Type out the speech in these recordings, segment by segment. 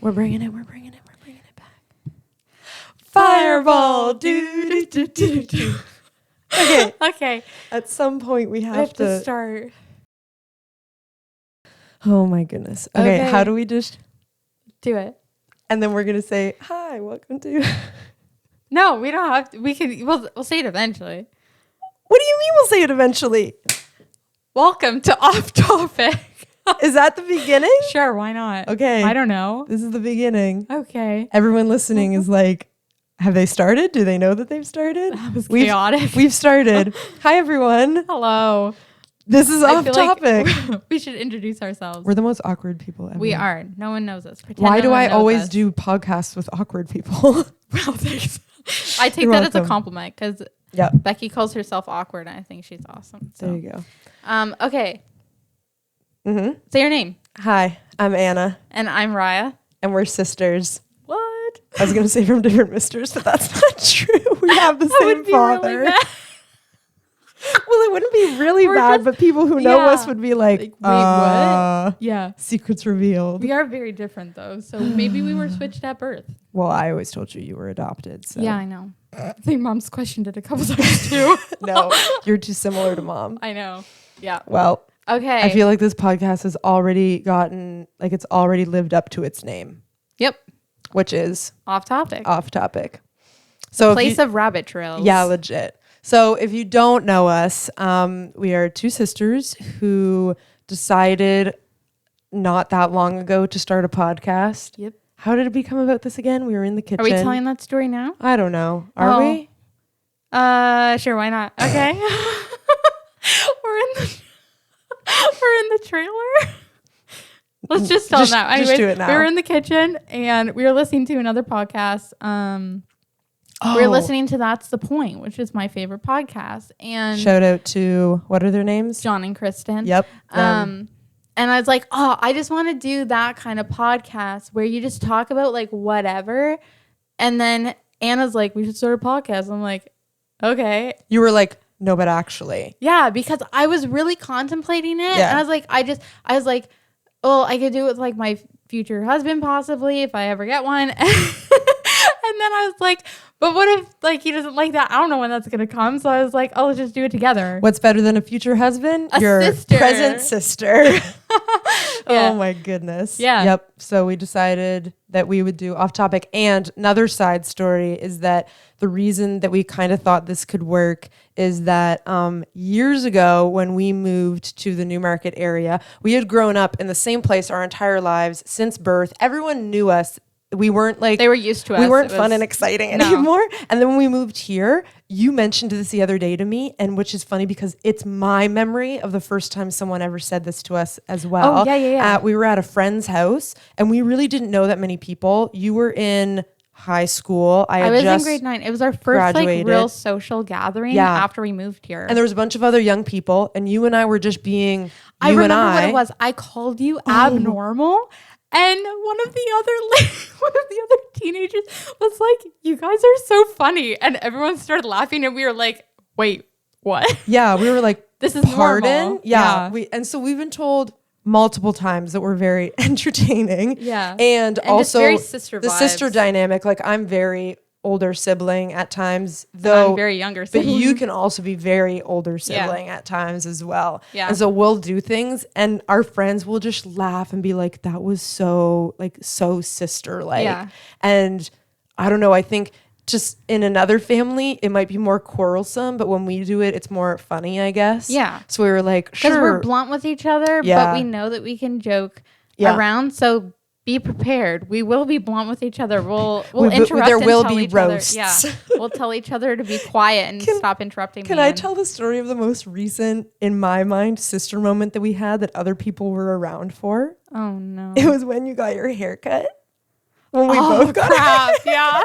We're bringing it back. Fireball. Do, do, do, do, do. Okay. Okay. At some point we have to start. Oh my goodness. Okay. How do we just do it? And then we're going to say, hi, welcome to. No, we don't have to. We'll say it eventually. What do you mean we'll say it eventually? Welcome to Off Topic. Is that the beginning? Sure, why not? Okay. I don't know. This is the beginning. Okay. Everyone listening is like, have they started? Do they know that they've started? That was chaotic. We've started. Hi, everyone. Hello. This is Off Topic. Like we should introduce ourselves. We're the most awkward people ever. We are. No one knows us. Pretend Why no do I always us. do podcasts with awkward people? Well, thanks. I take You're that welcome. as a compliment because Becky calls herself awkward and I think she's awesome. So. There you go. Okay. Mm-hmm. Say your name. Hi, I'm Anna. And I'm Riah. And we're sisters. What? I was going to say from different misters, but that's not true. We have the same father. Really bad. Well, it wouldn't be really bad, but people who know us would be like, wait, what? Yeah. Secrets revealed. We are very different, though. So maybe we were switched at birth. Well, I always told you were adopted. So. Yeah, I know. I think Mom's questioned it a couple times, too. No, you're too similar to Mom. I know. Yeah. Well, okay. I feel like this podcast has already it's already lived up to its name. Yep. Which is? Off Topic. Off Topic. So Place of rabbit trails. Yeah, legit. So if you don't know us, we are two sisters who decided not that long ago to start a podcast. Yep. How did it become about this again? We were in the kitchen. Are we telling that story now? I don't know. Are we? Sure, why not? Okay. We're in the trailer. Let's just tell them now. Just do it now. We were in the kitchen and we were listening to another podcast. We were listening to That's the Point, which is my favorite podcast. And shout out to, what are their names? John and Kristen. Yep. And I was like, I just want to do that kind of podcast where you just talk about like whatever. And then Anna's like, we should start a podcast. I'm like, okay. You were like, no, but actually. Yeah, because I was really contemplating it. Yeah. And I was like, oh, I could do it with like my future husband possibly if I ever get one. And then I was like, but what if like he doesn't like that? I don't know when that's gonna come. So I was like, oh, let's just do it together. What's better than a future husband? Your sister. present sister. Yeah. Oh my goodness. Yeah. Yep. So we decided that we would do Off Topic. And another side story is that the reason that we kind of thought this could work is that years ago when we moved to the Newmarket area, we had grown up in the same place our entire lives since birth. Everyone knew us. We weren't like... They were used to us. We weren't fun and exciting anymore. And then when we moved here, you mentioned this the other day to me, and which is funny because it's my memory of the first time someone ever said this to us as well. Oh, yeah. We were at a friend's house, and we really didn't know that many people. You were in high school. I was in grade 9. It was our first like real social gathering after we moved here. And there was a bunch of other young people, and you and I were just being I remember what it was. I called you abnormal. And one of the other teenagers was like, "You guys are so funny," and everyone started laughing, and we were like, "Wait, what?" Yeah, we were like, "This is pardon." Normal. Yeah, so we've been told multiple times that we're very entertaining. Yeah, and also very sister the vibes. sister dynamic. Like I'm very older sibling at times, though I'm very younger sibling. But you can also be very older sibling at times as well. Yeah. And so we'll do things and our friends will just laugh and be like, that was so sister-like. Yeah. And I don't know, I think just in another family, it might be more quarrelsome, but when we do it, it's more funny, I guess. Yeah. So we were like, sure. Because we're blunt with each other, but we know that we can joke around, so be prepared. We will be blunt with each other. We'll interrupt. There will be roasts. Yeah, we'll tell each other to be quiet and stop interrupting. Can I tell the story of the most recent, in my mind, sister moment that we had that other people were around for? Oh no! It was when you got your haircut. When we both got crap. Yeah.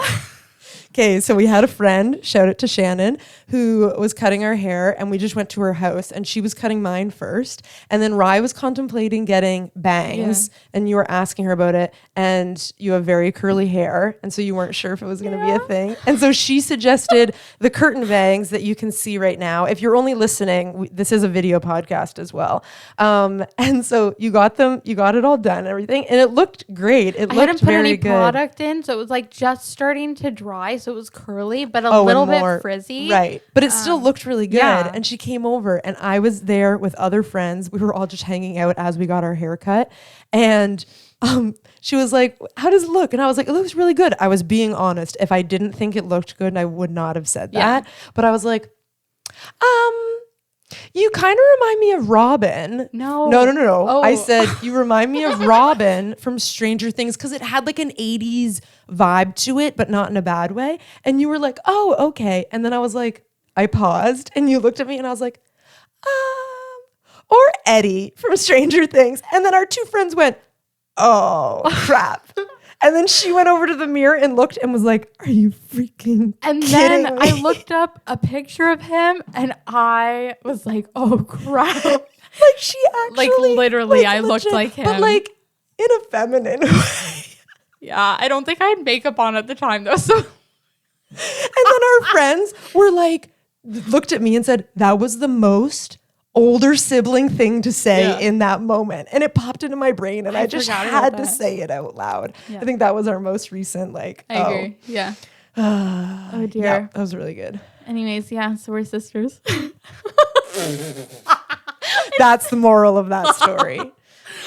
Okay, so we had a friend, shout out to Shannon, who was cutting our hair, and we just went to her house, and she was cutting mine first, and then Riah was contemplating getting bangs, and you were asking her about it, and you have very curly hair, and so you weren't sure if it was going to be a thing, and so she suggested the curtain bangs that you can see right now. If you're only listening, this is a video podcast as well, and so you got it all done, and everything, and it looked great. It I looked hadn't put very any good. product in, so it was like just starting to dry, so it was curly, but a little bit frizzy. Right. But it still looked really good. yeah. And she came over and I was there with other friends. We were all just hanging out as we got our hair cut. And she was like, how does it look? And I was like, it looks really good. I was being honest. If I didn't think it looked good, I would not have said that. But I was like, you kind of remind me of Robin. No. Oh. I said, you remind me of Robin from Stranger Things because it had like an 80s vibe to it, but not in a bad way. And you were like, oh, okay. And then I was like, I paused and you looked at me and I was like, or Eddie from Stranger Things. And then our two friends went, oh, crap. And then she went over to the mirror and looked and was like, are you freaking And kidding then me? I looked up a picture of him and I was like, oh crap. Like she actually, Like literally I looked like him. but like in a feminine way. Yeah, I don't think I had makeup on at the time though. So And then our friends were like, looked at me and said, that was the most older sibling thing to say in that moment. And it popped into my brain and I just had to say it out loud. Yeah. I think that was our most recent, like, I agree. Yeah. Oh dear. Yeah, that was really good. Anyways, yeah, so we're sisters. That's the moral of that story.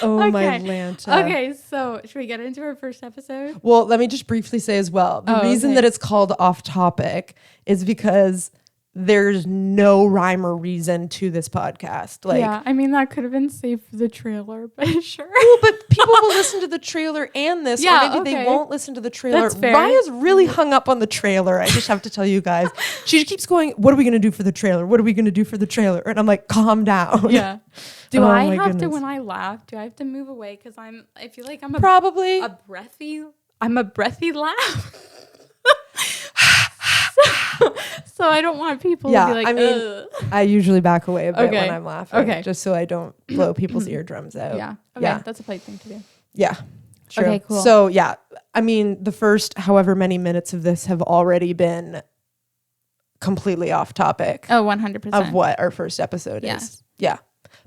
Oh Okay. my Lanta. Okay, so should we get into our first episode? Well, let me just briefly say as well, the reason that it's called Off Topic is because there's no rhyme or reason to this podcast. Like, yeah, I mean that could have been saved for the trailer, but sure. well, but people will listen to the trailer and this, Yeah, or maybe they okay. won't listen to the trailer. That's fair. Raya's really hung up on the trailer. I just have to tell you guys. She keeps going, what are we going to do for the trailer? What are we going to do for the trailer? And I'm like, calm down. Yeah. Do Oh I my have to, goodness. when I laugh, do I have to move away? Because I feel like I'm Probably. a breathy laugh. so I don't want people to be like, I mean, ugh. I usually back away a bit Okay. when I'm laughing. Okay. Just so I don't blow people's eardrums out. Yeah. Okay. Yeah. That's a polite thing to do. Yeah. True. Okay, cool. So yeah, I mean, the first however many minutes of this have already been completely off topic Oh, 100%. of what our first episode Yes. is. Yeah.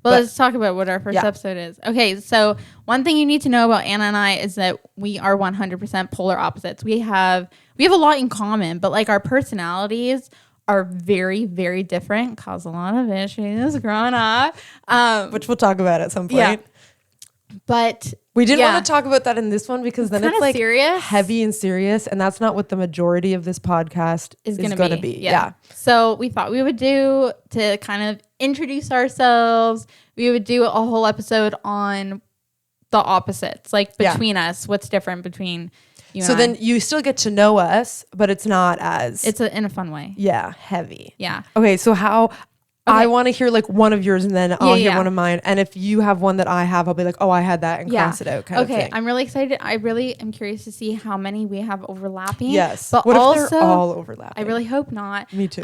Well, But- let's talk about what our first Yeah. episode is. Okay, so one thing you need to know about Anna and I is that we are 100% polar opposites. We have a lot in common, but like our personalities are very, very different. Cause a lot of issues growing up. Which we'll talk about at some point. Yeah. But We didn't yeah. want to talk about that in this one because then Kinda it's like serious. heavy and serious, and that's not what the majority of this podcast is going to be. Yeah. So we thought we would do to kind of introduce ourselves. We would do a whole episode on the opposites, like between us. What's different between you and So I. then you still get to know us, but it's not as It's in a fun way. heavy. Yeah. Okay, so how I want to hear like one of yours and then I'll hear yeah. one of mine. And if you have one that I have, I'll be like, oh, I had that and Yeah. cross it out kind of Okay, thing. I'm really excited. I really am curious to see how many we have overlapping. Yes. But What also, if they're all overlapping? I really hope not. Me too.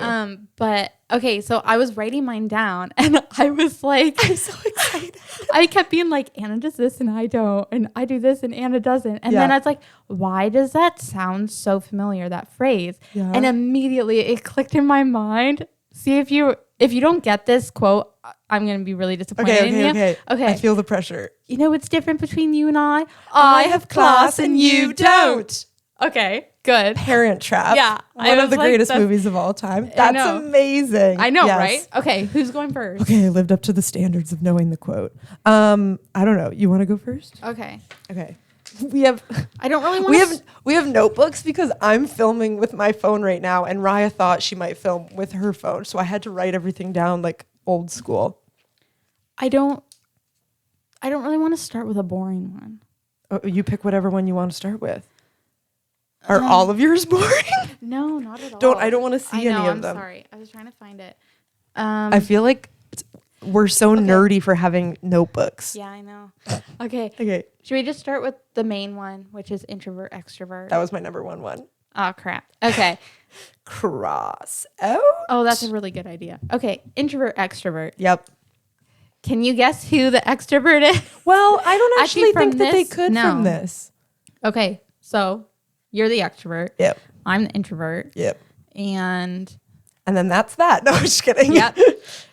But okay, so I was writing mine down and I was like, I'm so excited. I kept being like, Anna does this and I don't, and I do this and Anna doesn't. And then Yeah. I was like, why does that sound so familiar, that phrase? Yeah. And immediately it clicked in my mind. See if you don't get this quote, I'm gonna be really disappointed in you. Okay. I feel the pressure. You know what's different between you and I? I have class and you don't. Okay, good. Parent Trap. Yeah, I One of was the like, greatest that's- movies of all time. I That's know. amazing. I know, Yes. right? Okay, who's going first? Okay, I lived up to the standards of knowing the quote. I don't know. You want to go first? Okay. Okay. We have I don't really want we have notebooks because I'm filming with my phone right now, and Riah thought she might film with her phone, so I had to write everything down like old school. I don't really want to start with a boring one. Oh, you pick whatever one you want to start with. Are all of yours boring? No, not at all. I don't want to see I know, any of I'm them. sorry. I was trying to find it. I feel like we're so nerdy for having notebooks. Yeah, I know. Okay. Okay, Should we just start with the main one, which is introvert, extrovert? that was my number one. Oh, crap. Okay. Cross out. Oh, that's a really good idea. Okay. Introvert, extrovert. Yep. Can you guess who the extrovert is? Well, I don't actually from think that they this, could no. from this. Okay. So you're the extrovert. Yep. I'm the introvert. Yep. And then that's that. No, I'm just kidding. Yep.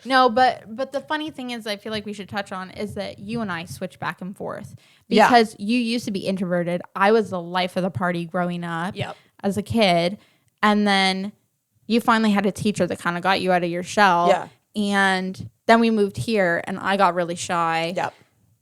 No, but the funny thing is, I feel like we should touch on is that you and I switch back and forth because you used to be introverted. I was the life of the party growing up as a kid. And then you finally had a teacher that kind of got you out of your shell. Yeah. And then we moved here and I got really shy. Yep.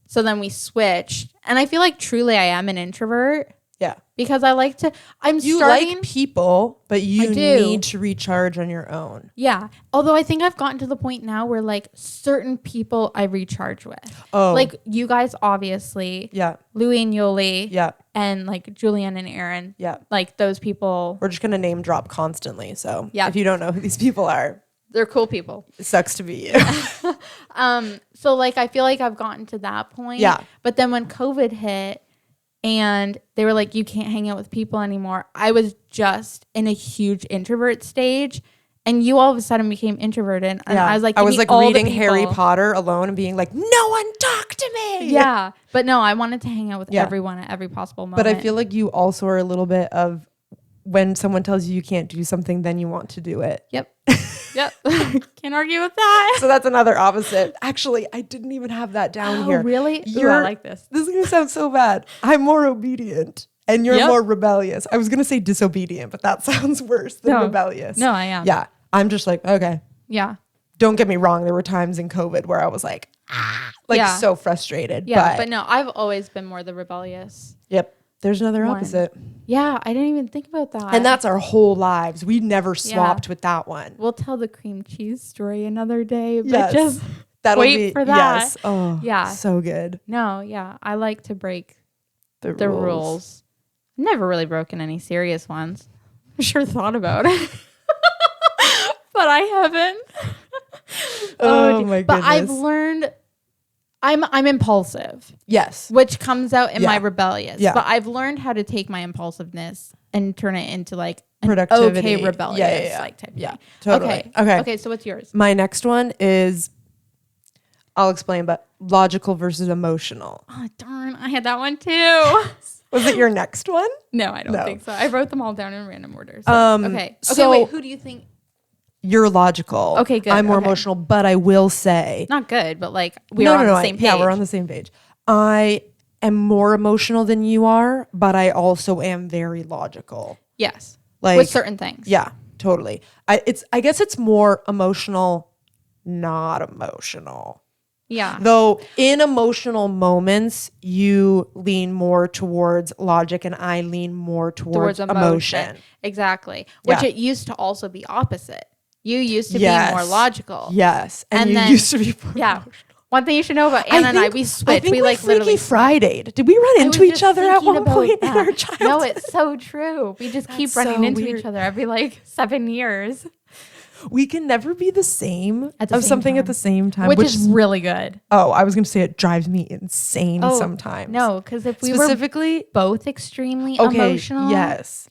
So then we switched. And I feel like truly I am an introvert. Yeah. Because I like to, You like people, but you need to recharge on your own. Yeah. Although I think I've gotten to the point now where like certain people I recharge with. Oh. Like you guys, obviously. Yeah. Louie and Yoli. Yeah. And like Julian and Aaron. Yeah. Like those people. We're just going to name drop constantly. So if you don't know who these people are, they're cool people. it sucks to be you. So like I feel like I've gotten to that point. Yeah. But then when COVID hit, and they were like, you can't hang out with people anymore. I was just in a huge introvert stage. And you all of a sudden became introverted. And I was like, I was like reading Harry Potter alone and being like, no one talk to me. Yeah. But no, I wanted to hang out with everyone at every possible moment. But I feel like you also are a little bit of when someone tells you can't do something, then you want to do it. Yep. Yep. Can't argue with that. So that's another opposite. Actually, I didn't even have that down here. Really? I like this. This is going to sound so bad. I'm more obedient and you're more rebellious. I was going to say disobedient, but that sounds worse than rebellious. No, I am. Yeah. I'm just like, okay. Yeah. Don't get me wrong. There were times in COVID where I was like, so frustrated. Yeah. But no, I've always been more the rebellious. Yep. There's another opposite. Yeah, I didn't even think about that. And that's our whole lives. We never swapped with that one. We'll tell the cream cheese story another day, but just That'll wait for that. Yes. Oh, yeah. So good. No, yeah. I like to break the rules. Never really broken any serious ones. I'm sure thought about it. But I haven't. Oh my goodness. But I've learned I'm impulsive. Yes. Which comes out in my rebellious. Yeah. But I've learned how to take my impulsiveness and turn it into like an productivity. okay rebellious like type yeah. thing. Totally. Okay, so what's yours? My next one is I'll explain, but logical versus emotional. Oh darn, I had that one too. Was it your next one? No, I don't think so. I wrote them all down in random order. So, okay. So wait, who do you think? You're logical. Okay, good. I'm more emotional, but I will say not good, but like we're on the same page. Yeah, we're on the same page. I am more emotional than you are, but I also am very logical. Yes. Like with certain things. Yeah, totally. I guess it's more emotional, not emotional. Yeah. Though in emotional moments, you lean more towards logic and I lean more towards emotion. Exactly. Which it used to also be opposite. You used to be more logical. Yes. And you then, used to be more emotional. One thing you should know about Anna and I, we switched. I think we like literally Friday'd. Did we run into each other at one point in our childhood? No, it's so true. We just keep running into each other every like 7 years. We can never be the same at the same time. Which is really good. Oh, I was going to say it drives me insane sometimes. No, because if we specifically were both extremely emotional. Yes.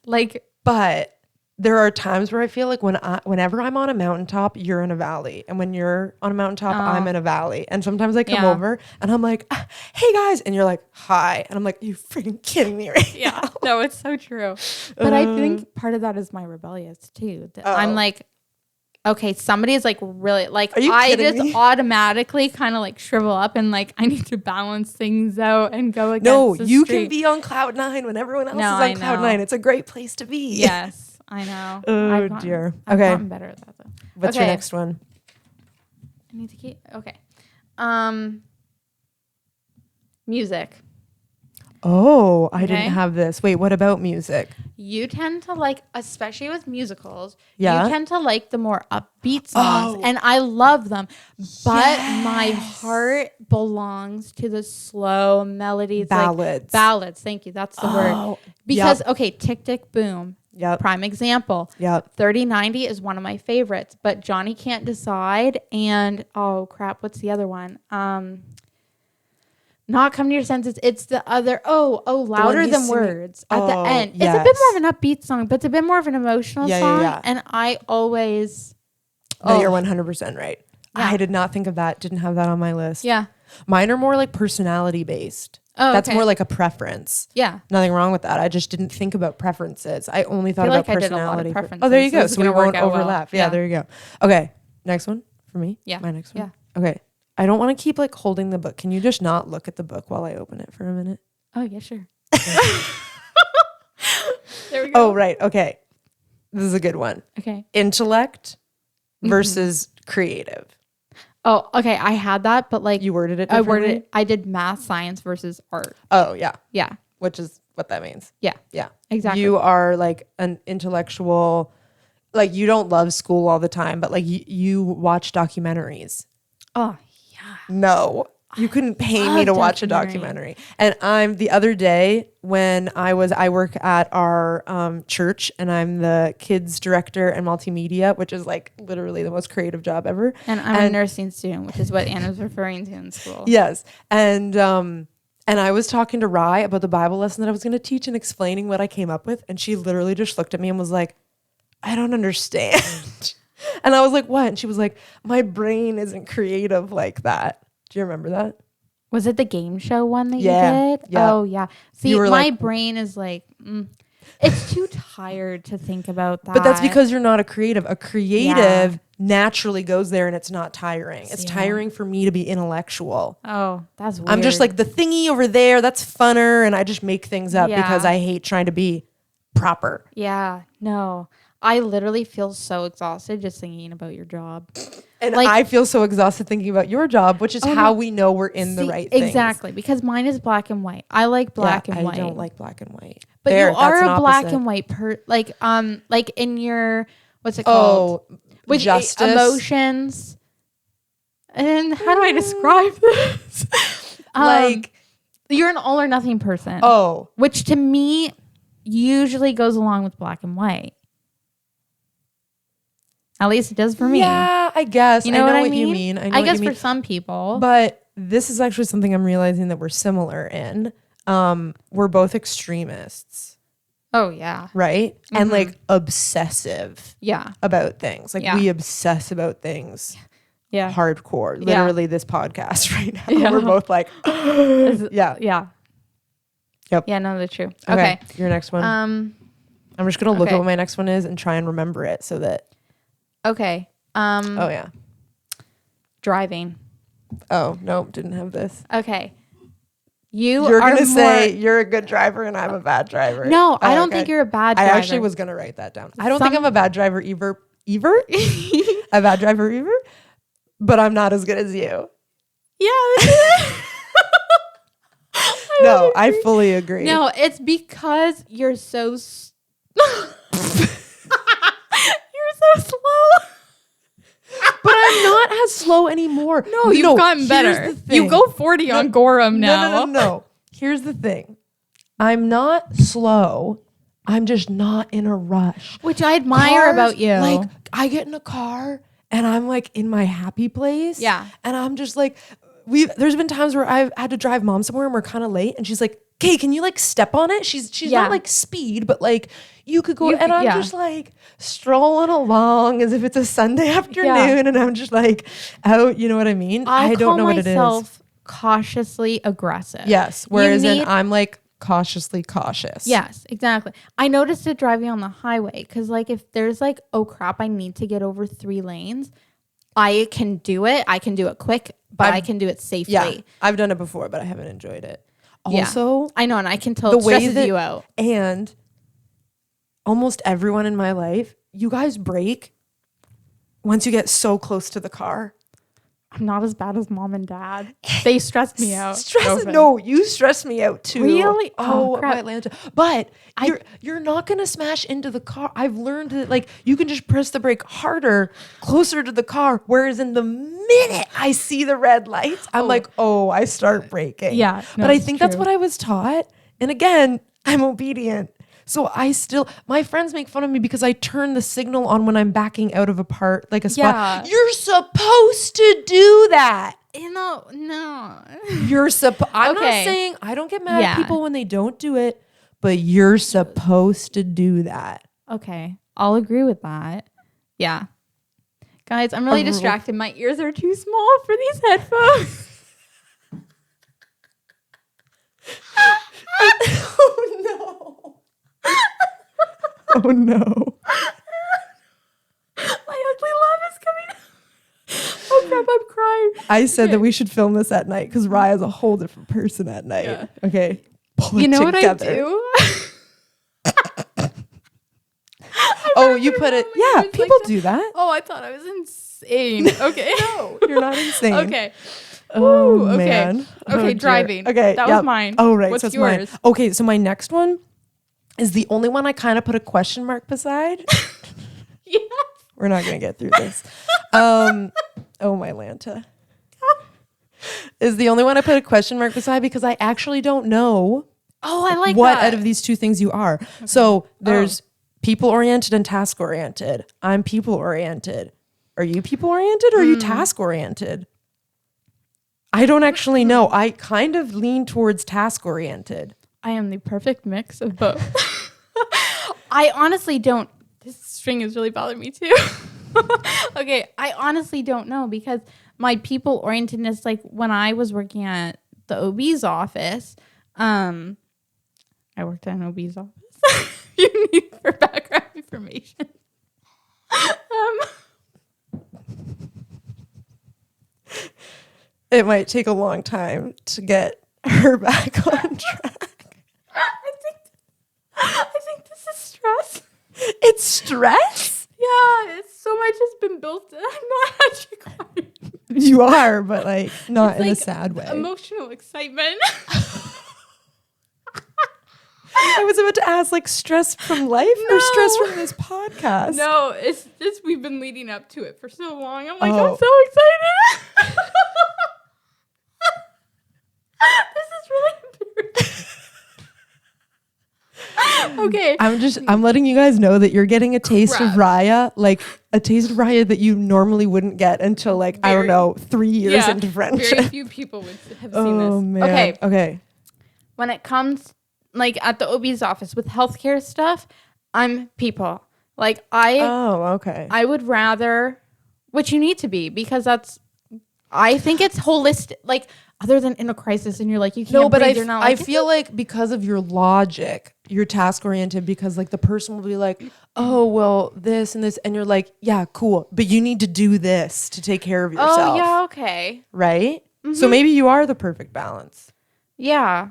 But there are times where I feel like whenever I'm on a mountaintop, you're in a valley. And when you're on a mountaintop, I'm in a valley. And sometimes I come over and I'm like, hey guys. And you're like, hi. And I'm like, you freaking kidding me right now? No, it's so true. But I think part of that is my rebellious too. I'm like, okay, somebody is like really like I just automatically kind of like shrivel up and like I need to balance things out and go against the you stream. can be on cloud 9 when everyone else is on cloud 9. It's a great place to be. Yes, I know. Oh dear. I've gotten better at that though. What's your next one? I need to keep music. Oh, I didn't have this. Wait, what about music? You tend to like, especially with musicals, you Yeah. tend to like the more upbeat songs. And I love them. But my heart belongs to the slow melodies. Ballads. Like, ballads. Thank you. That's the word. Because, okay, Tick, Tick, Boom. Yep. Prime example. Yep. 3090 is one of my favorites. But Johnny Can't Decide and, oh, crap, what's the other one? not come to your senses. It's the other. Louder than words at the end. Yes. It's a bit more of an upbeat song, but it's a bit more of an emotional song. Yeah. And I always. No, you're 100% right. Yeah. I did not think of that. Didn't have that on my list. Yeah. Mine are more like personality based. Oh, That's okay. more like a preference. Yeah. Nothing wrong with that. I just didn't think about preferences. I only thought about I did a lot of personality. preferences, Oh, there you so go. this is So we gonna work won't out well. overlap. Yeah, Yeah. there you go. Okay. Next one for me. Yeah. My next one. Yeah. Okay. I don't want to keep like holding the book. Can you just not look at the book while I open it for a minute? Oh, yeah, sure. There we go. Oh, right. Okay. This is a good one. Okay. Intellect versus creative. Oh, okay. I had that, but like You worded it I differently? worded it. I did math, science versus art. Oh, yeah. Yeah. Which is what that means. Yeah. Yeah. Exactly. You are like an intellectual, like you don't love school all the time, but like you watch documentaries. Oh, yeah. No, you couldn't pay me love to watch a documentary. documentary. And the other day when I work at our church and I'm the kids director and multimedia, which is like literally the most creative job ever. And I'm a nursing student, which is what Anna's referring to in school. Yes. And I was talking to Riah about the Bible lesson that I was going to teach and explaining what I came up with. And she literally just looked at me and was like, I don't understand. And I was like, what? And she was like, my brain isn't creative like that. Do you remember that? Was it the game show one that Yeah, you did? yeah. Oh, yeah. See, You were my like- brain is like, it's too tired to think about that. But that's because you're not a creative. A creative naturally goes there and it's not tiring. It's tiring for me to be intellectual. Oh, that's weird. I'm just like the thingy over there. That's funner. And I just make things up Yeah. because I hate trying to be proper. Yeah, no. I literally feel so exhausted just thinking about your job. And Like- I feel so exhausted thinking about your job, which is how no. we know we're in the See, right things. exactly, because mine is black and white. I like black and white. I don't like black and white. But There, you are that's an a black opposite. and white like in your what's it called? Oh, With justice. emotions. And how do I describe this? Like, you're an all or nothing person. oh, Which to me usually goes along with black and white. At least it does for me. yeah, I guess. You know what I what mean? you mean. I know I what guess you mean. for some people. But this is actually something I'm realizing that we're similar in. We're both extremists, oh yeah. right? And like obsessive Yeah. about things. Like Yeah. we obsess about things Yeah. hardcore. Yeah. Literally this podcast right now. Yeah. We're both like, yeah. Yeah. Yep. Yeah, no, that's true. Okay. Your next one. I'm just going to look at what my next one is and try and remember it so that. Okay. Oh, yeah. Driving. Oh, no, didn't have this. Okay. You're You're going to more- say you're a good driver and I'm a bad driver. No, I Oh, don't okay. think you're a bad I driver. actually was going to write that down. I don't think Some- I'm a bad driver either. A bad driver either? But I'm not as good as you. Yeah. No, I fully agree. No, it's because you're so you're so slow. But I'm not as slow anymore. No, you've gotten here's better. the thing. You go 40 on Gorham now. No. Here's the thing. I'm not slow. I'm just not in a rush. Which I admire Cars, about you. Like, I get in a car and I'm like in my happy place. Yeah. And I'm just like, there's been times where I've had to drive mom somewhere and we're kind of late and she's like, okay, can you like step on it? She's Yeah. not like speed, but like you could go. You and could- I'm yeah. just like strolling along as if it's a Sunday afternoon and I'm just like out, you know what I mean? I don't know what it is. Cautiously aggressive. Yes. Whereas need- I'm like cautiously cautious. Yes, exactly. I noticed it driving on the highway because, like, if there's like, oh crap, I need to get over 3 lanes, I can do it. I can do it quick, but I can do it safely. Yeah. I've done it before, but I haven't enjoyed it. Yeah. Also, I know, and I can tell the it way stresses that you out. and almost everyone in my life, you guys brake once you get so close to the car. I'm not as bad as mom and dad. They stressed me out. No, you stress me out too. Really? Oh, Oh, crap. my Atlanta. But you're not gonna smash into the car. I've learned that like you can just press the brake harder, closer to the car. Whereas in the minute I see the red lights, I'm like, oh, I start braking. Yeah, no, but I it's think that's true. what I was taught. And again, I'm obedient. So my friends make fun of me because I turn the signal on when I'm backing out of a part, like a spot. Yeah. You're supposed to do that. No. You're I'm not Okay. saying I don't get mad Yeah. at people when they don't do it, but you're supposed to do that. Okay. I'll agree with that. Yeah. Guys, I'm really distracted. My ears are too small for these headphones. Oh no. Oh no. My ugly laugh is coming out. Oh crap, I'm crying. I said that we should film this at night because Riah is a whole different person at night. Yeah. Okay. Pull You it know together. what I do? Oh, you put it. Yeah, like people that. do that. Oh, I thought I was insane. Okay. No, you're not insane. Okay. Oh, Woo, okay. man. Oh, Okay, dear. driving. Okay. That yep. was mine. Oh, right. What's so it's yours? mine. Okay, so my next one is the only one I kind of put a question mark beside. Yeah. We're not going to get through this. Oh, my Lanta. Is the only one I put a question mark beside because I actually don't know Oh, I like what that. out of these two things you are. Okay. So there's people-oriented and task-oriented. I'm people-oriented. Are you people-oriented or are you task-oriented? I don't actually know. I kind of lean towards task-oriented. I am the perfect mix of both. I honestly don't. This string is really bothering me too. Okay, I honestly don't know because my people orientedness, like when I was working at the OB's office, I worked at an OB's office. You need for background information. It might take a long time to get her back on track. I think this is stress. It's stress? Yeah, it's so much has been built. I'm not actually crying. You are, but like not in a Like sad way. Emotional excitement. I was about to ask, like, stress from life or stress from this podcast? No, it's just we've been leading up to it for so long. I'm like, Oh. I'm so excited. This is really embarrassing. Okay. I'm letting you guys know that you're getting a taste of Riah, like a taste of Riah that you normally wouldn't get until like, I don't know, 3 years into friendship. Very few people would have seen this. Oh, man. Okay. When it comes like at the OB's office with healthcare stuff, I'm people. Like I would rather, which you need to be because I think it's holistic. Like other than in a crisis and you're like, you can't No, but breathe, you're not like, I feel like because of your logic, you're task oriented because like the person will be like, oh, well, this and this. And you're like, yeah, cool. But you need to do this to take care of yourself. oh yeah, okay. Right? Mm-hmm. So maybe you are the perfect balance. Yeah.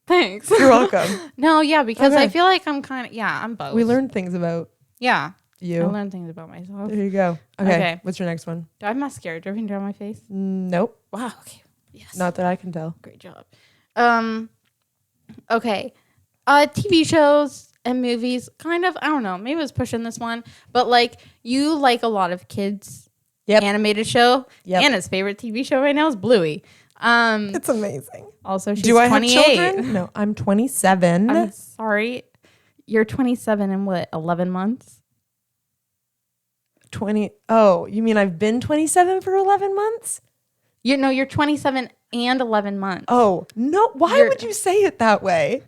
Thanks. You're welcome. No, yeah, because I feel like I'm kind of, I'm both. We learned things about I you. learned things about myself. There you go. Okay. What's your next one? Do I have mascara dripping down my face? Nope. Wow. Okay. Yes. Not that I can tell. Great job. Okay. TV shows and movies, kind of, I don't know, maybe I was pushing this one, but like you like a lot of kids animated show. Yep. Anna's favorite TV show right now is Bluey. It's amazing. Also, she's Do I 28. have children? No, I'm 27. I'm sorry. You're 27 in what, 11 months? 20. Oh, you mean I've been 27 for 11 months? You're 27 and 11 months. Oh, no. Why would you say it that way?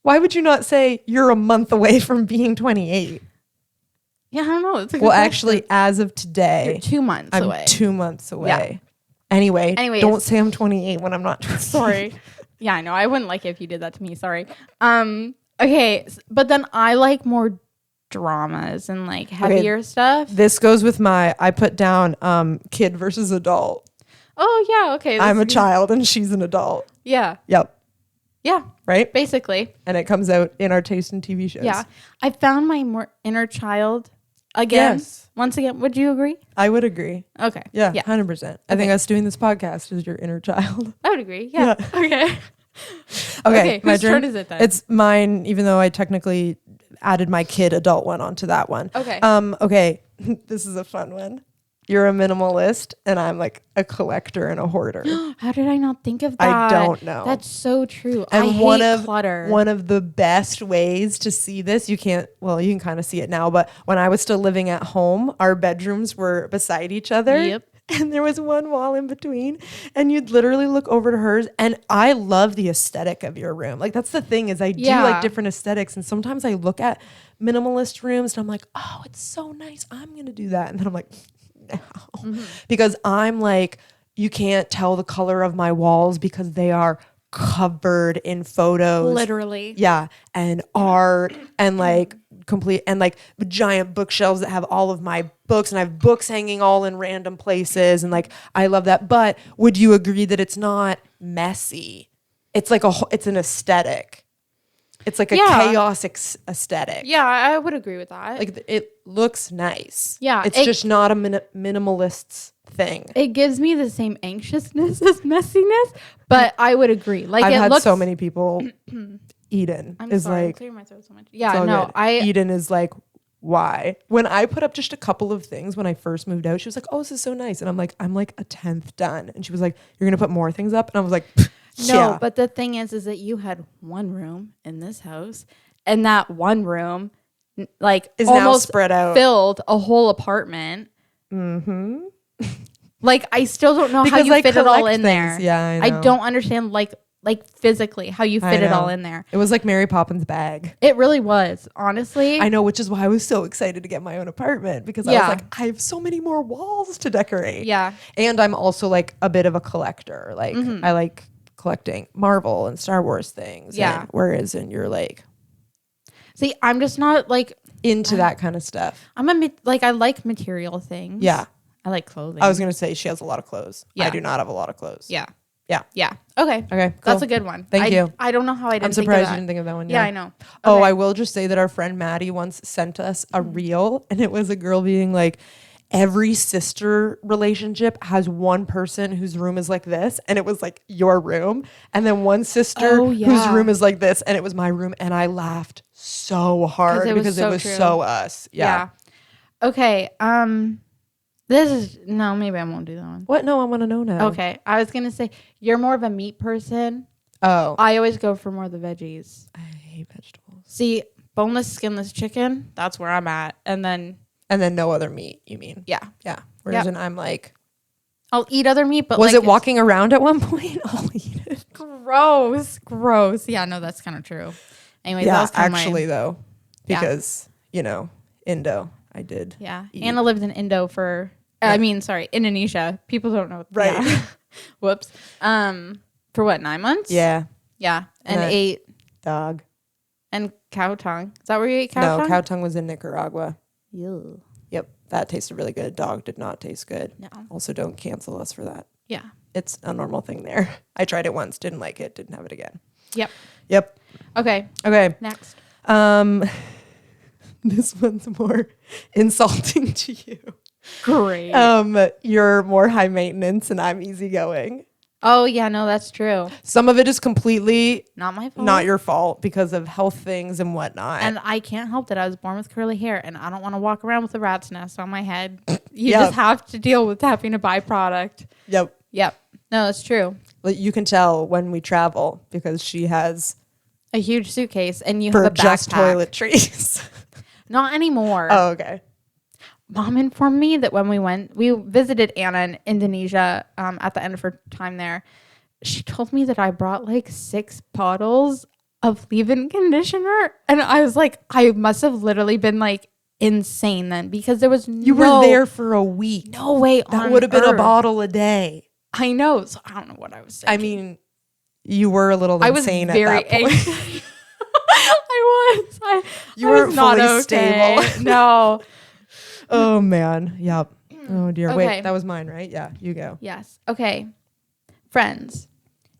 Why would you not say you're a month away from being 28? Yeah, I don't know. It's a good Well, question. actually, as of today, You're 2 months I'm away. 2 months away. Yeah. Anyways, don't say I'm 28 when I'm not 28. Sorry. Yeah, I know. I wouldn't like it if you did that to me. Sorry. Okay, but then I like more dramas and like heavier stuff. This goes with I put down kid versus adult. Oh, yeah. Okay. I'm a child and she's an adult. Yeah. Yep. Yeah. Right? Basically. And it comes out in our taste in TV shows. Yeah. I found my more inner child again. Yes. Once again, would you agree? I would agree. Okay. Yeah, 100%. I think us doing this podcast is your inner child. I would agree. Yeah. Yeah. Okay. My Whose turn is it then? It's mine, even though I technically added my kid adult one onto that one. Okay. Okay. This is a fun one. You're a minimalist and I'm like a collector and a hoarder. How did I not think of that? I don't know. That's so true. And I hate clutter. One of the best ways to see this, you can kind of see it now, but when I was still living at home, our bedrooms were beside each other. Yep. and there was one wall in between, and you'd literally look over to hers. And I love the aesthetic of your room. Like, that's the thing, is I do like different aesthetics, and sometimes I look at minimalist rooms and I'm like, oh, it's so nice, I'm gonna do that. And then I'm like, no, because I'm like, you can't tell the color of my walls because they are covered in photos, literally, and art, and like complete, and like giant bookshelves that have all of my books, and I have books hanging all in random places, and like I love that. But would you agree that it's not messy? It's like it's an aesthetic. It's like a chaos aesthetic. Yeah, I would agree with that. Like, it looks nice. Yeah, it's just not a minimalist's thing. It gives me the same anxiousness as messiness, but I would agree. Like, I've it had looks so many people. Eden I'm is sorry, like, I'm clearing my throat so much. Yeah, no, Eden is like, why? When I put up just a couple of things when I first moved out, she was like, oh, this is so nice, and I'm like a 10th done, and she was like, you're gonna put more things up, and I was like, no, but the thing is that you had one room in this house, and that one room, like, is almost now spread out, filled a whole apartment. Mm-hmm. Like, I still don't know how you fit it all in there. Yeah, I don't understand, like physically how you fit it all in there. It was like Mary Poppins' bag. It really was, honestly. I know, which is why I was so excited to get my own apartment, because I was like, I have so many more walls to decorate. Yeah. And I'm also like a bit of a collector. Like, I like collecting Marvel and Star Wars things. Yeah. Whereas you're like, see, I'm just not like into that kind of stuff. I like material things. Yeah. I like clothing. I was going to say she has a lot of clothes. Yeah. I do not have a lot of clothes. Yeah. Yeah. Yeah. Okay. Okay. Cool. That's a good one. Thank you. I don't know how I didn't I'm think surprised of that. you didn't think of that one. Yeah, I know. Okay. Oh, I will just say that our friend Maddie once sent us a reel, and it was a girl being like, every sister relationship has one person whose room is like this, and it was like your room, and then one sister whose room is like this, and it was my room, and I laughed so hard because it was so us. Yeah. Okay. Maybe I won't do that one. What? No, I want to know now. Okay. I was gonna say you're more of a meat person. Oh. I always go for more of the veggies. I hate vegetables. See, boneless, skinless chicken, that's where I'm at. And then no other meat, you mean? Yeah. Yeah. Whereas I'm like, I'll eat other meat, but was it walking around at one point? I'll eat it. Gross. Yeah, no, that's kind of true. Anyways, yeah, that was actually though, because Indo, I did. Yeah. eat. Anna lived in Indonesia. People don't know. Right. Yeah. Whoops. For what, 9 months? Yeah. Yeah. And ate dog and cow tongue. Is that where you ate cow tongue? No, cow tongue was in Nicaragua. Ew. Yep. That tasted really good. Dog did not taste good. No. Also, don't cancel us for that. Yeah. It's a normal thing there. I tried it once, didn't like it, didn't have it again. Yep. Okay. Next. This one's more insulting to you. Great. You're more high maintenance and I'm easygoing. Oh, yeah, no, that's true. Some of it is completely not my fault. Not your fault because of health things and whatnot. And I can't help that I was born with curly hair and I don't want to walk around with a rat's nest on my head. You just have to deal with having a byproduct. Yep. No, that's true. Like, you can tell when we travel because she has a huge suitcase and you have a backpack. Just toiletries. Not anymore. Oh, okay. Mom informed me that when we visited Anna in Indonesia at the end of her time there. She told me that I brought like 6 bottles of leave-in conditioner. And I was like, I must have literally been like insane then because there was You were there for a week. No way That would have been a bottle a day. I know. So I don't know what I was saying. I mean, you were a little insane at that point. You were not fully stable. No. Oh, man. Yep. Oh, dear. Okay. Wait, that was mine, right? Yeah, you go. Yes. Okay. Friends.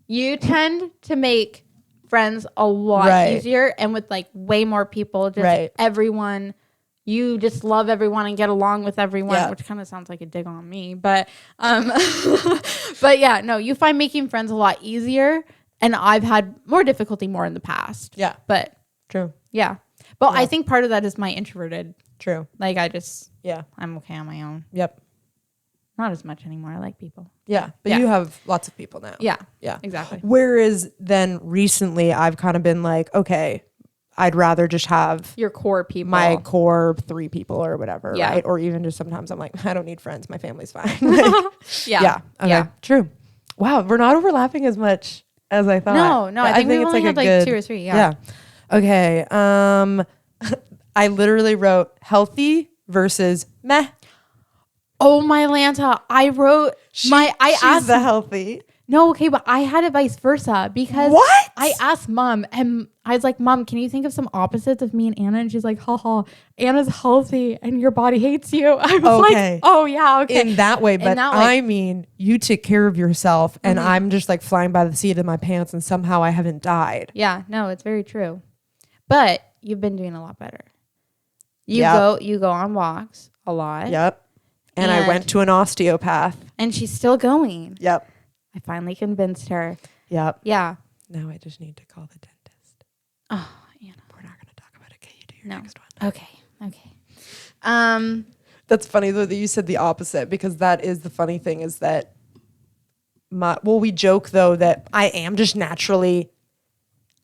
You tend to make friends a lot easier and with like way more people. Just everyone. You just love everyone and get along with everyone, which kind of sounds like a dig on me. But but yeah, no, you find making friends a lot easier. And I've had more difficulty more in the past. Yeah. But true. Yeah. But I think part of that is my introverted. True. Like I'm okay on my own. Yep. Not as much anymore. I like people. Yeah. But you have lots of people now. Yeah. Yeah. Exactly. Whereas then recently I've kind of been like, okay, I'd rather just have Your core people. my core 3 people or whatever, Yeah. right? Or even just sometimes I'm like, I don't need friends. My family's fine. Like, yeah. Okay. Yeah. True. Wow. We're not overlapping as much as I thought. No, I think we only had like 2 or 3. Yeah. Okay. I literally wrote healthy versus meh. Oh my Lanta. I wrote She's asked the healthy. No, okay, but I had it vice versa because What? I asked mom and I was like, Mom, can you think of some opposites of me and Anna? And she's like, haha, Anna's healthy and your body hates you. I was like, oh yeah, okay. In that way, but I mean, you take care of yourself and I'm just like flying by the seat of my pants and somehow I haven't died. Yeah, no, it's very true. But you've been doing a lot better. You go on walks a lot. Yep. And I went to an osteopath. And she's still going. Yep. I finally convinced her. Yep. Yeah. Now I just need to call the dentist. Oh, Anna. We're not going to talk about it. Okay, you do your next one. Okay. That's funny though that you said the opposite because that is the funny thing is that we joke though that I am just naturally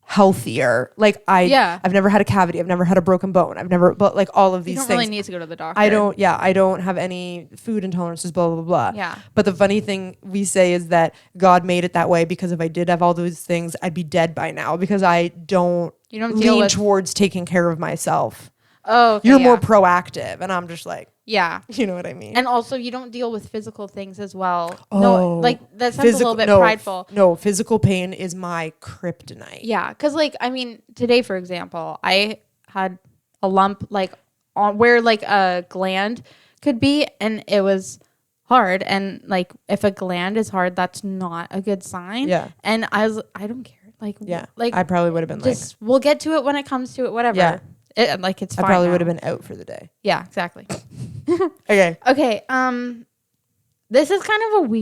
healthier. Like I've never had a cavity. I've never had a broken bone. But like all of these things. You don't really need to go to the doctor. I don't have any food intolerances, blah, blah, blah. Yeah. But the funny thing we say is that God made it that way because if I did have all those things, I'd be dead by now because I don't lean towards taking care of myself. Oh, okay, you're more proactive. And I'm just like, yeah. You know what I mean? And also you don't deal with physical things as well. Oh, no, like that sounds a little bit prideful. No, physical pain is my kryptonite. Yeah. Cause like, I mean, today, for example, I had a lump like on where like a gland could be. And it was hard. And like, if a gland is hard, that's not a good sign. Yeah. And I don't care. Like, like I probably would have been just, we'll get to it when it comes to it, whatever. Yeah. It's fine. I probably would have been out for the day. Yeah, exactly. Okay. This is kind of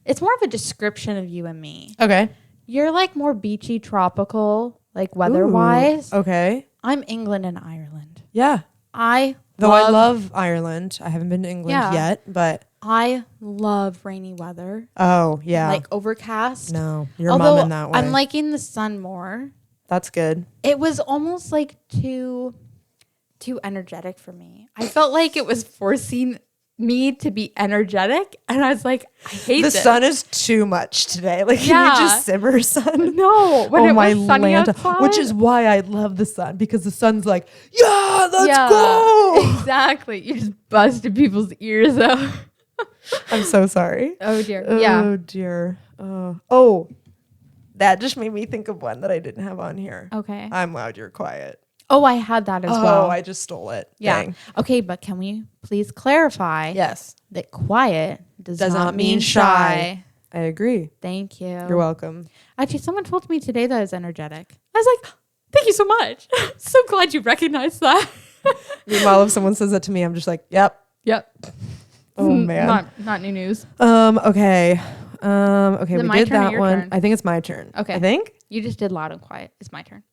it's more of a description of you and me. Okay. You're like more beachy, tropical, like weather-wise. Okay. I'm England and Ireland. Yeah. I love Ireland. I haven't been to England yet, but I love rainy weather. Oh, yeah. Like overcast. No, your mom in that way. I'm liking the sun more. That's good. It was almost like too energetic for me. I felt like it was forcing me to be energetic, and I was like, I hate this. The sun is too much today. Like, can you just simmer, sun? No, when it was sunny outside. Which is why I love the sun, because the sun's like, yeah, let's go. Exactly. You just busted people's ears though. I'm so sorry. Oh dear. Oh dear. Oh. That just made me think of one that I didn't have on here. Okay. I'm loud, you're quiet. Oh, I had that as well. Oh, I just stole it. Yeah. Dang. Okay, but can we please clarify? Yes. That quiet does not mean shy. I agree. Thank you. You're welcome. Actually, someone told me today that I was energetic. I was like, thank you so much. So glad you recognized that. Meanwhile, if someone says that to me, I'm just like, yep. Oh man. Not new news. Okay. Okay, we did that one. Turn? I think it's my turn. Okay. I think? You just did loud and quiet. It's my turn.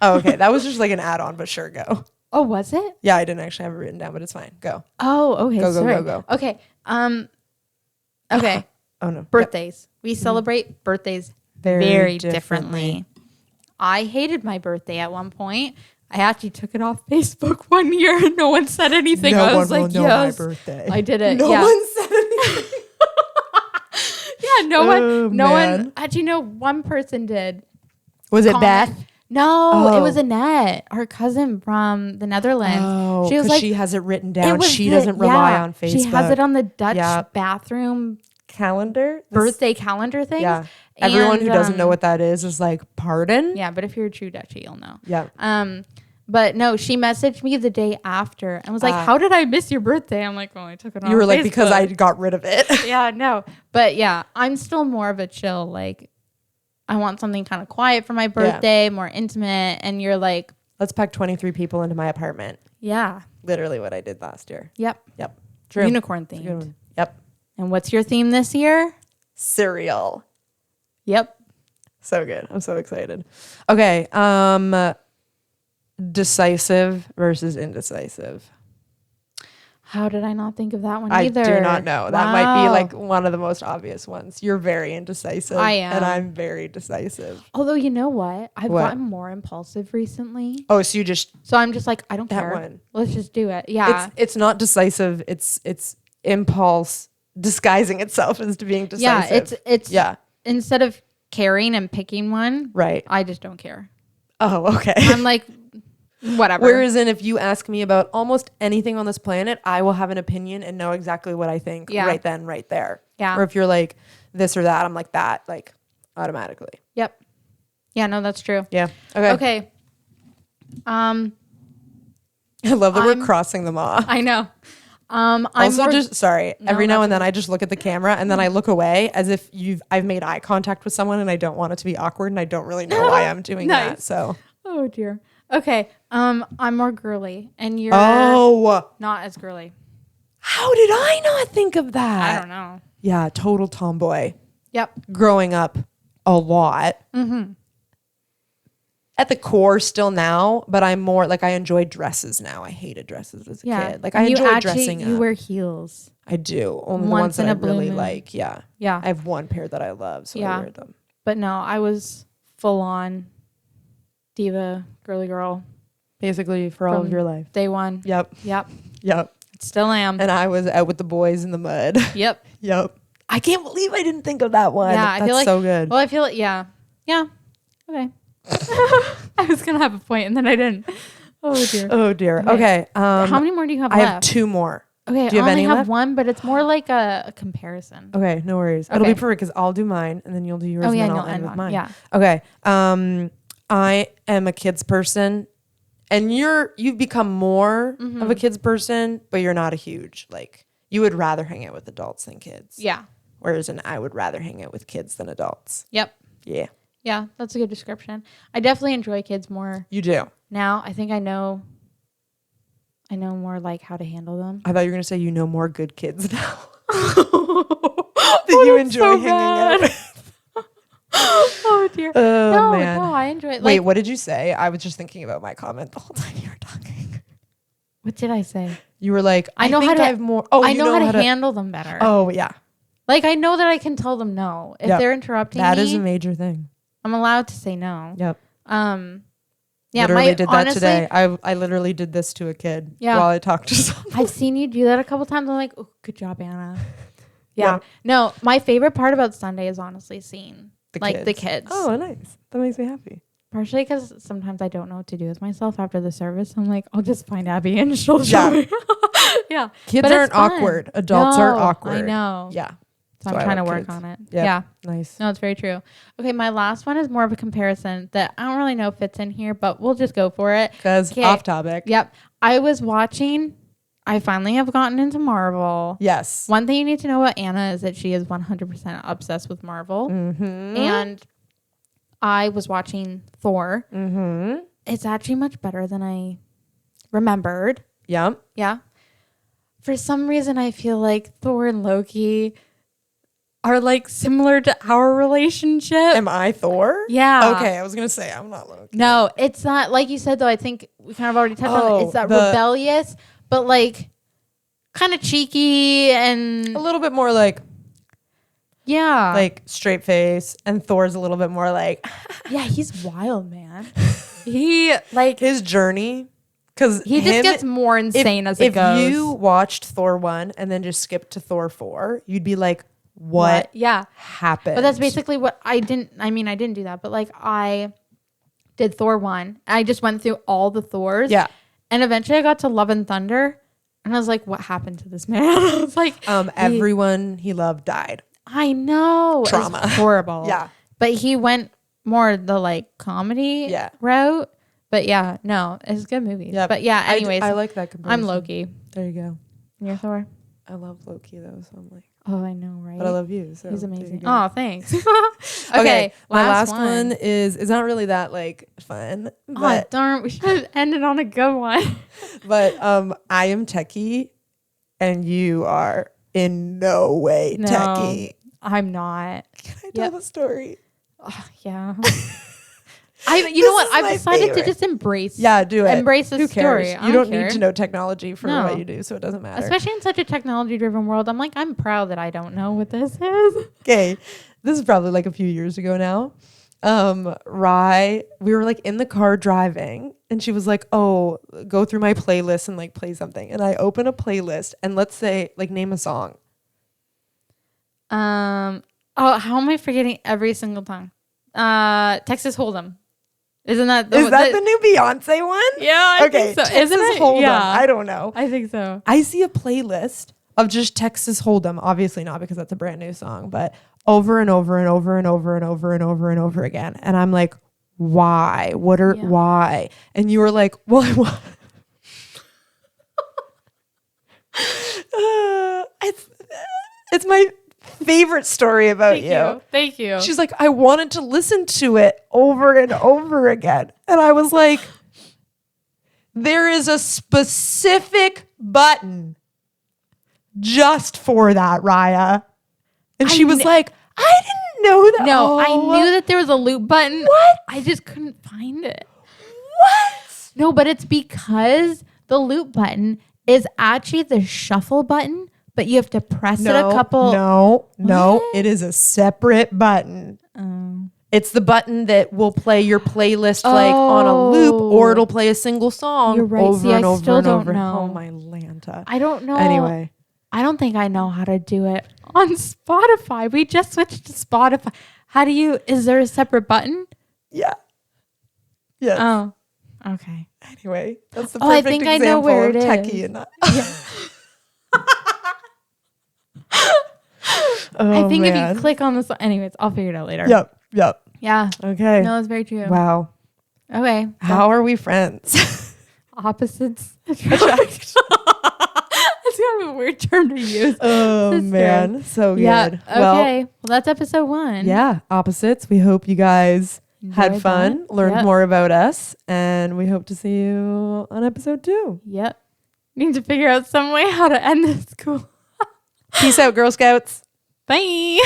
Oh, okay. That was just like an add-on, but sure, go. Oh, was it? Yeah, I didn't actually have it written down, but it's fine. Go. Oh, okay. Go. Okay. Okay. Oh no. Birthdays. Yep. We celebrate birthdays very differently. I hated my birthday at one point. I actually took it off Facebook one year and no one said anything. I was like, yes, my birthday. I did it. No one said anything. Yeah, no one. Actually, no, one person did. Was it Beth? No, It was Annette, our cousin from the Netherlands. Oh, she was like, she has it written down. She doesn't rely on Facebook. She has it on the Dutch bathroom calendar, birthday calendar thing. Yeah. Everyone who doesn't know what that is like, pardon? Yeah, but if you're a true Dutchie, you'll know. Yeah. But no, she messaged me the day after and was like, how did I miss your birthday? I'm like, well, I took it off. You were like, Facebook. because I got rid of it. Yeah, no. But yeah, I'm still more of a chill, like, I want something kind of quiet for my birthday, more intimate. And you're like, let's pack 23 people into my apartment. Yeah. Literally what I did last year. Yep. True. Unicorn themed. Yep. And what's your theme this year? Cereal. Yep. So good. I'm so excited. Okay. Decisive versus indecisive. How did I not think of that one I either? do not know. That might be Wow. like one of the most obvious ones. You're very indecisive. I am. And I'm very decisive. Although, you know what? I've What? gotten more impulsive recently. Oh, so you just So I'm just like, I don't that care. one. Let's just do it. Yeah. It's not decisive. It's impulse disguising itself as to being decisive. Yeah. It's yeah. instead of caring and picking one, Right. I just don't care. Oh, okay. I'm like, whatever. Whereas if you ask me about almost anything on this planet, I will have an opinion and know exactly what I think right then, right there. Yeah. Or if you're like this or that, I'm like that, like automatically. Yep. Yeah, no, that's true. Yeah. Okay. Okay. I love that we're crossing them off. I know. Sorry. No, Every now that's and then I just look at the camera and then I look away as if I've made eye contact with someone and I don't want it to be awkward and I don't really know why I'm doing Nice. that. So. Oh dear. Okay. I'm more girly and you're not as girly. How did I not think of that? I don't know. Yeah, total tomboy. Yep. Growing up a lot. Mm-hmm. At the core still now, but I'm more like I enjoy dresses now. I hated dresses as a kid. Like I enjoy dressing up. You wear heels. I do. Only the Once ones in that I a blue really moon. like. Yeah. Yeah. I have one pair that I love, so I wear them. But no, I was full on diva, girly girl. Basically for all of your life. Day one. Yep. Yep. Yep. Still am. And I was out with the boys in the mud. Yep. Yep. I can't believe I didn't think of that one. Yeah, I That's feel like so good. Well, I feel like yeah. Okay. I was gonna have a point and then I didn't. Oh dear. Oh dear. Okay. How many more do you have I left? have two more. Okay, Do you I have only any have left? one, but it's more like a comparison. Okay, no worries. It'll Okay. be perfect because I'll do mine and then you'll do yours Oh yeah, and and then I'll you'll end with on. mine. Yeah. Okay. I am a kids person and you've become more of a kids person, but you're not a huge like you would rather hang out with adults than kids. Yeah. Whereas I would rather hang out with kids than adults. Yep. Yeah. Yeah, that's a good description. I definitely enjoy kids more You do. now. I think I know more like how to handle them. I thought you were gonna say you know more good kids now. that you enjoy so hanging out with. Oh dear. Oh no, man. I enjoy it. Wait, Like, what did you say? I was just thinking about my comment the whole time you were talking. what did I say? You were like, I know think how to I have more. Oh, I you know how to handle them better. Oh yeah, Like I know that I can tell them no if Yep. they're interrupting that me. is a major thing. I'm allowed to say no. Yep. Yeah, literally did that honestly, today. I literally did this to a kid Yeah. while I talked to someone. I've seen you do that a couple times. I'm like, oh, good job, Anna. Yeah. Yep. No, my favorite part about Sunday is honestly seeing the kids. Oh, nice. That makes me happy. Partially because sometimes I don't know what to do with myself after the service. I'm like, I'll just find Abby and she'll show me. Yeah. Kids But it's aren't fun. awkward. Adults are No, awkward. I know. Yeah. So That's I'm why I trying to love work kids. on it. Yep. Yeah. Nice. No, it's very true. Okay, my last one is more of a comparison that I don't really know if fits in here, but we'll just go for it. Because off topic. Yep. I finally have gotten into Marvel. Yes. One thing you need to know about Anna is that she is 100% obsessed with Marvel. Mm-hmm. And I was watching Thor. Mm-hmm. It's actually much better than I remembered. Yep. Yeah. For some reason, I feel like Thor and Loki are like similar to our relationship. Am I Thor? Yeah. Okay, I was gonna say I'm not Loki. No, it's not like you said though. I think we kind of already touched on it. It's that rebellious, but like kind of cheeky and A little bit more like yeah, straight face, and Thor's a little bit more like yeah. He's wild, man. He like his journey. Because he just gets more insane as it goes. If you watched Thor 1 and then just skipped to Thor 4, you'd be like, what Yeah. happened? But that's basically what I didn't do that, but like I did Thor 1. I just went through all the Thors. Yeah. And eventually I got to Love and Thunder and I was like, what happened to this man? I was like, everyone he loved died. I know. Trauma. It's horrible. Yeah. But he went more the like comedy route. But yeah, no, it's a good movie. Yep. But yeah, anyways. I like that comparison. I'm Loki. There you go. You're Thor? I love Loki though, so I'm like, Oh, I know, right? but I love you. So He's there you amazing. go. Oh, thanks. Okay, my last one is it's not really that like fun, Oh, but darn, we should have ended on a good one. but I am techie, and you are in no way No. techie. I'm not. Can I tell the story? Yeah. You know what? is I've my decided favorite. to just embrace. Yeah, do it. Embrace this Who cares? story. I You don't care. need to know technology for No. what you do, so it doesn't matter. Especially in such a technology-driven world. I'm like, I'm proud that I don't know what this is. Okay, this is probably like a few years ago now. Rye, we were like in the car driving, and she was like, "Oh, go through my playlist and like play something." And I open a playlist, and let's say like name a song. Oh, how am I forgetting every single time? Texas Hold'em. Isn't that Is that the new Beyonce one? Yeah, I Okay, think so. Texas Isn't it? Hold'em. Yeah. I don't know. I think so. I see a playlist of just Texas Hold'em. Obviously not because that's a brand new song, but over and over and over and over and over and over and over again. And I'm like, why? Why? And you were like, well, I want. It's my favorite story about you. Thank you. She's like, I wanted to listen to it over and over again. And I was like, there is a specific button just for that, Riah. And she was like, I didn't know that. No, I knew that there was a loop button. What? I just couldn't find it. What? No, but it's because the loop button is actually the shuffle button, but you have to press it a couple. No. What? It is a separate button. It's the button that will play your playlist like on a loop, or it'll play a single song You're right. over See, and I over still and don't over. know. Oh my Lanta. I don't know. Anyway. I don't think I know how to do it on Spotify. We just switched to Spotify. Is there a separate button? Yeah. Yes. Oh, okay. Anyway, that's the Oh, I perfect think I know example where of it techie is. and not. I think if man. you click on this, anyways, I'll figure it out later. Yep. Yeah. Okay. No, that's very true. Wow. Okay. How are we friends? Opposites attract. That's kind of a weird term to use. Oh Sister. man, so good. Yeah. Okay. Well, Well, that's episode 1. yeah, opposites. We hope you guys had Enjoyed fun, that. learned Yep. more about us, and we hope to see you on episode 2. Yep. Need to figure out some way how to end this school. Peace out, Girl Scouts. Bye.